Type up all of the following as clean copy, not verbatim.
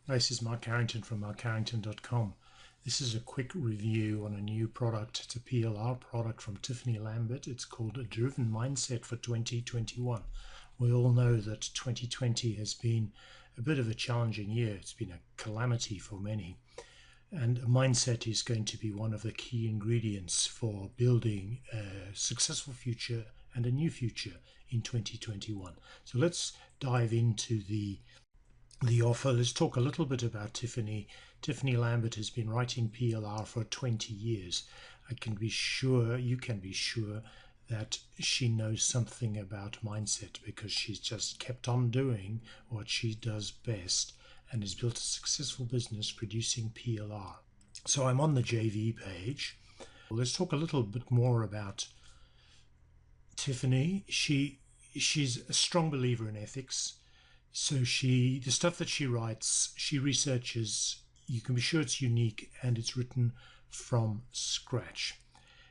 This is Mark Carrington from markcarrington.com. This is a quick review on a new product. It's a PLR product from Tiffany Lambert. It's called A Driven Mindset for 2021. We all know that 2020 has been a bit of a challenging year. It's been a calamity for many. And mindset is going to be one of the key ingredients for building a successful future and a new future in 2021. So let's dive into the offer. Let's talk a little bit about Tiffany. Tiffany Lambert has been writing PLR for 20 years. You can be sure that she knows something about mindset because she's just kept on doing what she does best and has built a successful business producing PLR. So I'm on the JV page. Let's talk a little bit more about Tiffany. She's a strong believer in ethics. So the stuff that she writes, she researches, you can be sure it's unique and it's written from scratch.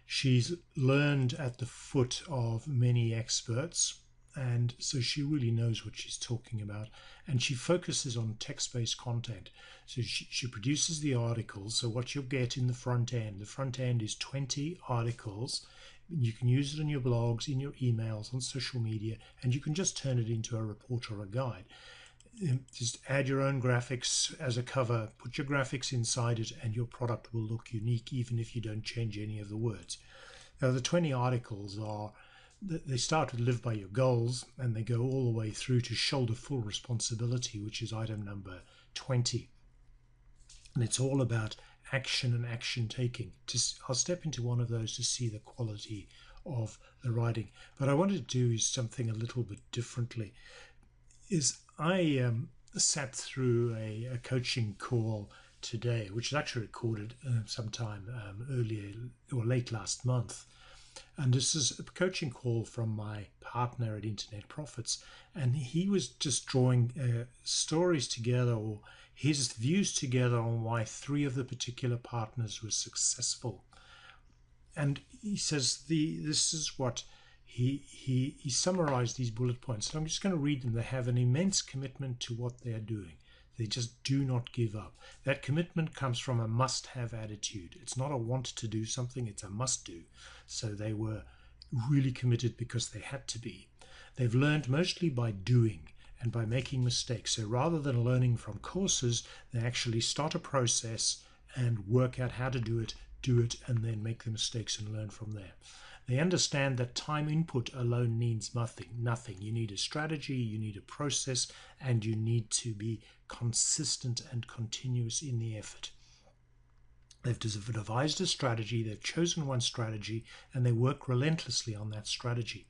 She's learned at the foot of many experts, and so she really knows what she's talking about. And she focuses on text-based content. So she produces the articles. So what you'll get in the front end is 20 articles. You can use it in your blogs, in your emails, on social media, and you can just turn it into a report or a guide. Just add your own graphics as a cover, put your graphics inside it, and your product will look unique even if you don't change any of the words. Now, the 20 articles they start with live by your goals, and they go all the way through to shoulder full responsibility, which is item number 20. And it's all about action and action taking. I'll step into one of those to see the quality of the writing. But I wanted to do something a little bit differently. I sat through a coaching call today, which was actually recorded sometime earlier or late last month. And this is a coaching call from my partner at Internet Profits. And he was just drawing stories together, or his views together, on why 3 of the particular partners were successful. And he says this is what he summarized these bullet points. So I'm just going to read them. They have an immense commitment to what they are doing. They just do not give up. That commitment comes from a must-have attitude. It's not a want to do something, it's a must-do. So they were really committed because they had to be. They've learned mostly by doing and by making mistakes. So rather than learning from courses, they actually start a process and work out how to do it, and then make the mistakes and learn from there. They understand that time input alone means nothing. You need a strategy, you need a process, and you need to be consistent and continuous in the effort. They've devised a strategy, they've chosen one strategy, and they work relentlessly on that strategy.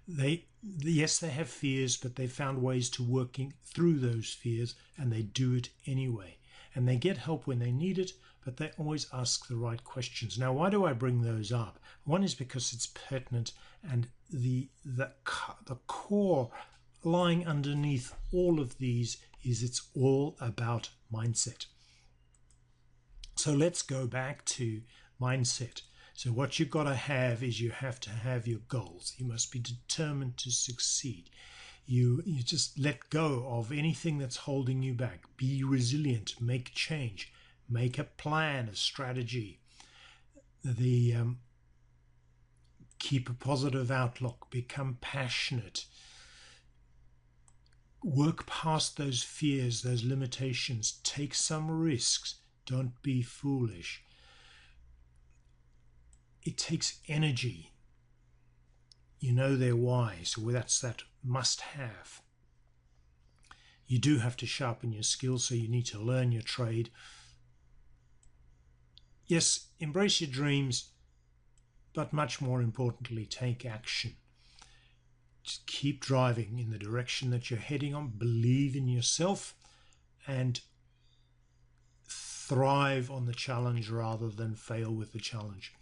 Yes, they have fears, but they found ways to working through those fears, and they do it anyway. And they get help when they need it, but they always ask the right questions. Now, why do I bring those up? One is because it's pertinent, and the core lying underneath all of these is it's all about mindset. So let's go back to mindset. So what you've got to have is you have to have your goals. You must be determined to succeed. You just let go of anything that's holding you back. Be resilient, make change, make a plan, a strategy. Keep a positive outlook, become passionate. Work past those fears, those limitations, take some risks. Don't be foolish. It takes energy. You know their why, so that's that must have. You do have to sharpen your skills, so you need to learn your trade. Yes, embrace your dreams, but much more importantly, take action. Just keep driving in the direction that you're heading on. Believe in yourself and thrive on the challenge rather than fail with the challenge.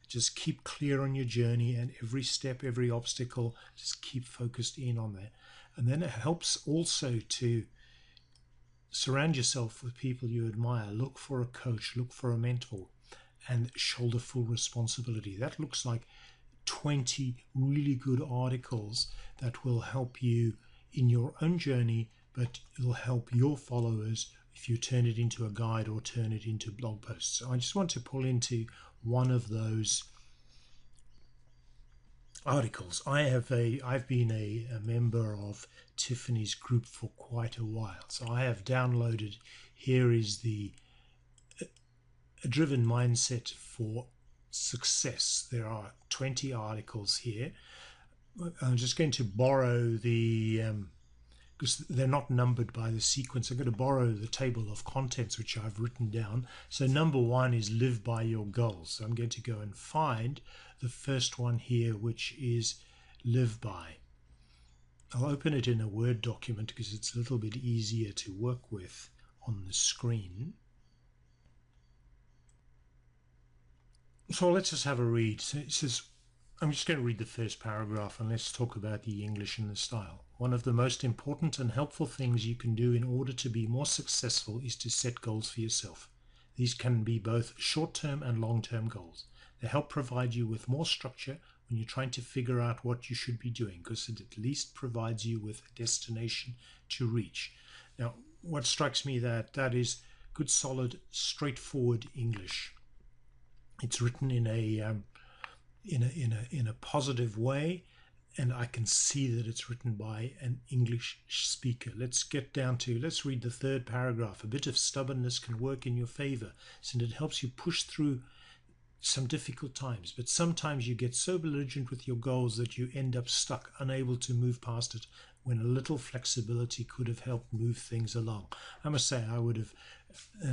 Just keep clear on your journey, and every step, every obstacle, just keep focused in on that. And then it helps also to surround yourself with people you admire. Look for a coach, look for a mentor, and shoulder full responsibility. That looks like 20 really good articles that will help you in your own journey but it'll help your followers if you turn it into a guide or turn it into blog posts. So I just want to pull into one of those articles. I've been a member of Tiffany's group for quite a while, so I have downloaded. Here is the A Driven Mindset for Success. There are 20 articles here. I'm just going to borrow the because they're not numbered by the sequence. I'm going to borrow the table of contents which I've written down. So number 1 is live by your goals. So I'm going to go and find the first one here, which is live by. I'll open it in a Word document because it's a little bit easier to work with on the screen. So let's just have a read. So it says, I'm just going to read the first paragraph and let's talk about the English and the style. One of the most important and helpful things you can do in order to be more successful is to set goals for yourself. These can be both short-term and long-term goals. They help provide you with more structure when you're trying to figure out what you should be doing, because it at least provides you with a destination to reach. Now, what strikes me that is good, solid, straightforward English. It's written in a positive way, and I can see that it's written by an English speaker. Let's read the third paragraph. A bit of stubbornness can work in your favor, since it helps you push through some difficult times. But sometimes you get so belligerent with your goals that you end up stuck, unable to move past it, when a little flexibility could have helped move things along. I must say I would have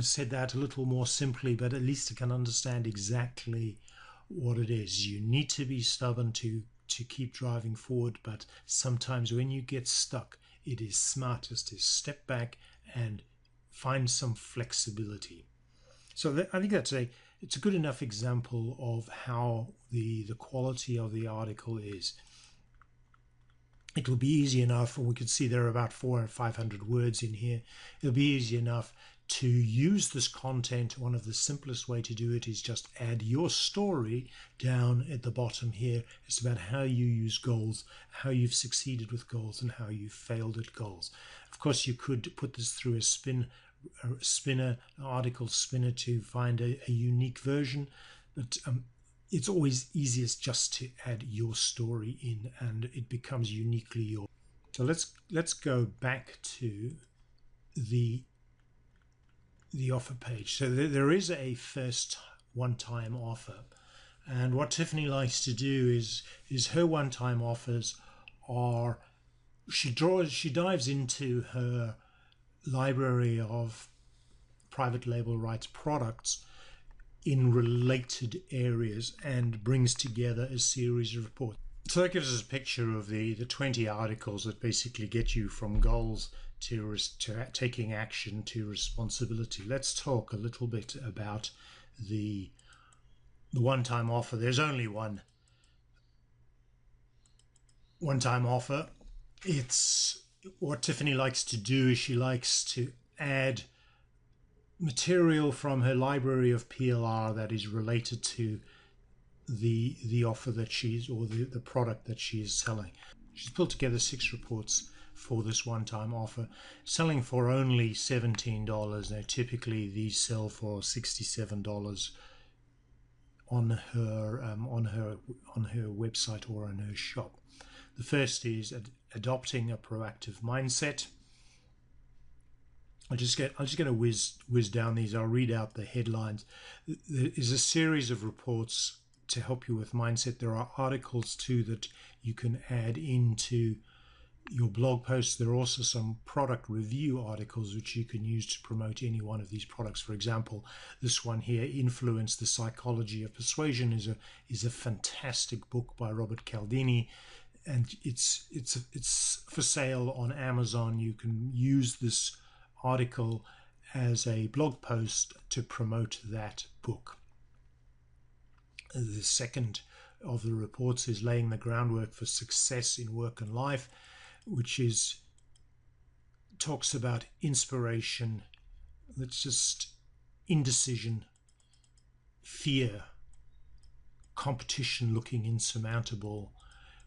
said that a little more simply, but at least I can understand exactly what it is. You need to be stubborn to keep driving forward, but sometimes when you get stuck, it is smartest to step back and find some flexibility. So I think it's a good enough example of how the quality of the article is. It will be easy enough, and we can see there are about 400 or 500 words in here. It'll be easy enough to use this content. One of the simplest way to do it is just add your story down at the bottom here. It's about how you use goals, how you've succeeded with goals, and how you've failed at goals. Of course, you could put this through an article spinner to find a unique version, but it's always easiest just to add your story in, and it becomes uniquely yours. So let's go back to the offer page. So there is a first one-time offer, and what Tiffany likes to do is her one-time offers are she dives into her library of private label rights products in related areas and brings together a series of reports. So that gives us a picture of the 20 articles that basically get you from goals to taking action to responsibility. Let's talk a little bit about the one-time offer. There's only one one-time offer. It's what Tiffany likes to do is she likes to add material from her library of PLR that is related to the offer that the product that she is selling. She's pulled together 6 reports for this one-time offer, selling for only $17. Now, typically these sell for $67 on her website or on her shop. The first is adopting a proactive mindset. I'm just going to whiz down these. I'll read out the headlines. There is a series of reports to help you with mindset. There are articles too that you can add into your blog posts. There are also some product review articles which you can use to promote any one of these products. For example, this one here, Influence: The Psychology of Persuasion, is a fantastic book by Robert Cialdini, and it's for sale on Amazon. You can use this article as a blog post to promote that book. The second of the reports is Laying the Groundwork for Success in Work and Life, which talks about inspiration, that's just indecision, fear, competition looking insurmountable,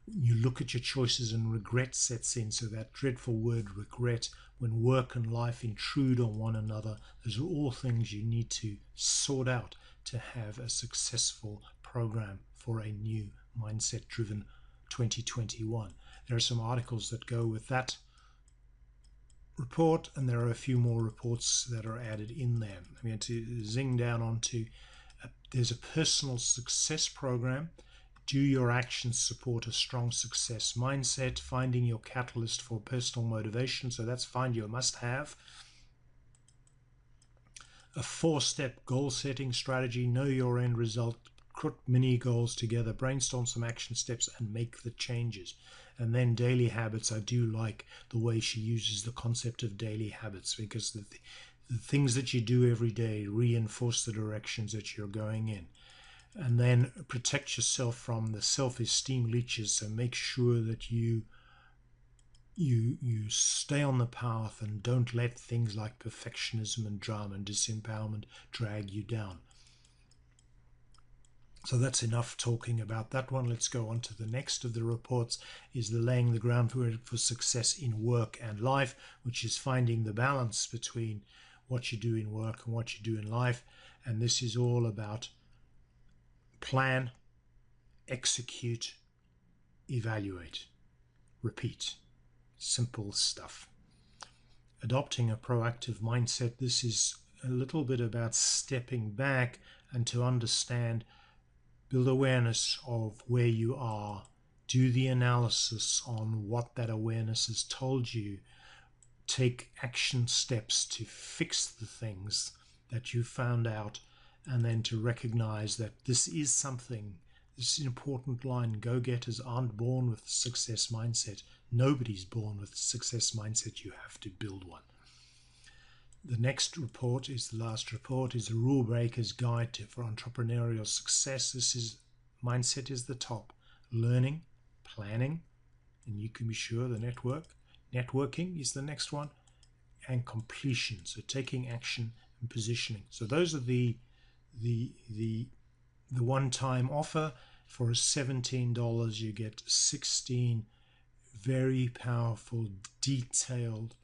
You look at your choices and regret sets in. So that dreadful word regret, when work and life intrude on one another, those are all things you need to sort out to have a successful program for a new mindset driven 2021. There are some articles that go with that report, and there are a few more reports that are added in there. I'm going to zing down onto there's a personal success program. Do your actions support a strong success mindset? Finding your catalyst for personal motivation. So that's find your must-have. A 4-step goal setting strategy. Know your end result. Put mini goals together. Brainstorm some action steps and make the changes. And then daily habits. I do like the way she uses the concept of daily habits, because the things that you do every day reinforce the directions that you're going in. And then protect yourself from the self-esteem leeches. So make sure that you stay on the path and don't let things like perfectionism and drama and disempowerment drag you down. So that's enough talking about that one. Let's go on to the next of the reports, is the laying the groundwork for success in work and life, which is finding the balance between what you do in work and what you do in life. And this is all about plan, execute, evaluate, repeat. Simple stuff. Adopting a proactive mindset. This is a little bit about stepping back and to understand, build awareness of where you are, do the analysis on what that awareness has told you, take action steps to fix the things that you found out, and then to recognize that this is something. This is an important line. Go-getters aren't born with a success mindset. Nobody's born with a success mindset. You have to build one. The next report is the last report, is a Rule Breaker's Guide for Entrepreneurial Success. This is mindset is the top. Learning, planning, and you can be sure the networking is the next one, and completion. So taking action and positioning. So those are the one-time offer. For $17 you get 16 very powerful, detailed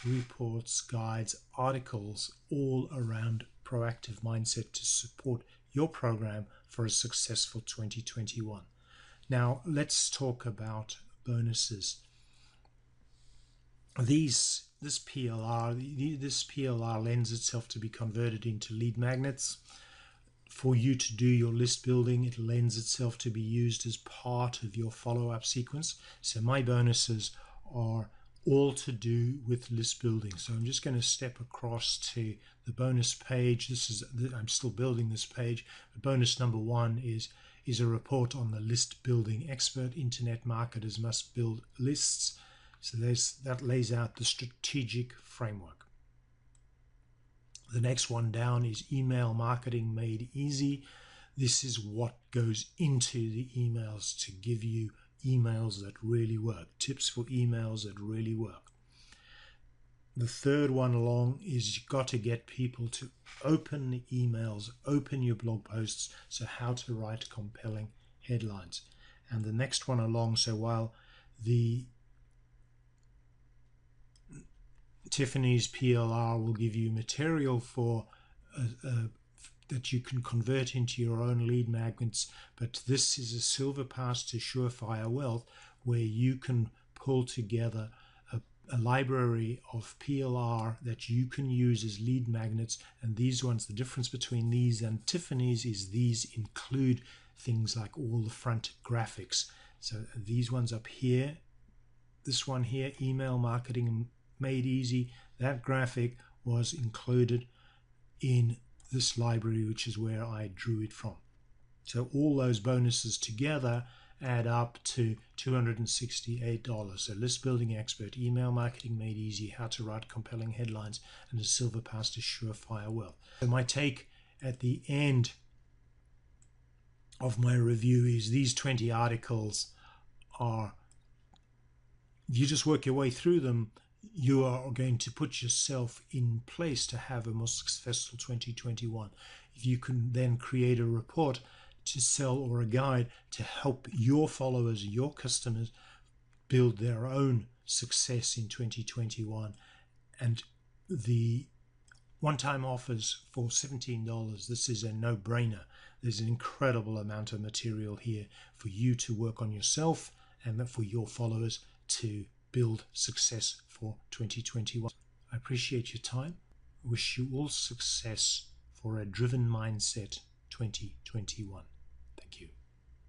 reports, guides, articles, all around proactive mindset to support your program for a successful 2021. Now let's talk about bonuses. This PLR lends itself to be converted into lead magnets. For you to do your list building, it lends itself to be used as part of your follow-up sequence. So my bonuses are all to do with list building. So I'm just going to step across to the bonus page. I'm still building this page. But bonus number 1 is a report on the list building expert. Internet marketers must build lists. So that lays out the strategic framework. The next one down is email marketing made easy. This is what goes into the emails to give you emails that really work. Tips for emails that really work. The third one along is you've got to get people to open the emails, open your blog posts. So how to write compelling headlines. And the next one along, so while the Tiffany's PLR will give you material for that you can convert into your own lead magnets, but this is a silver pass to surefire wealth, where you can pull together a library of PLR that you can use as lead magnets. And these ones, the difference between these and Tiffany's is these include things like all the front graphics. So these ones up here, this one here, email marketing made easy, that graphic was included in this library, which is where I drew it from. So all those bonuses together add up to $268. So list building expert, email marketing made easy, how to write compelling headlines, and a silver pass to surefire wealth. So my take at the end of my review is these 20 articles are, if you just work your way through them, you are going to put yourself in place to have a more successful 2021. If you can then create a report to sell or a guide to help your followers, your customers build their own success in 2021. And the one-time offers for $17, this is a no-brainer. There's an incredible amount of material here for you to work on yourself and for your followers to build success for 2021. I appreciate your time. I wish you all success for a driven mindset 2021. Thank you.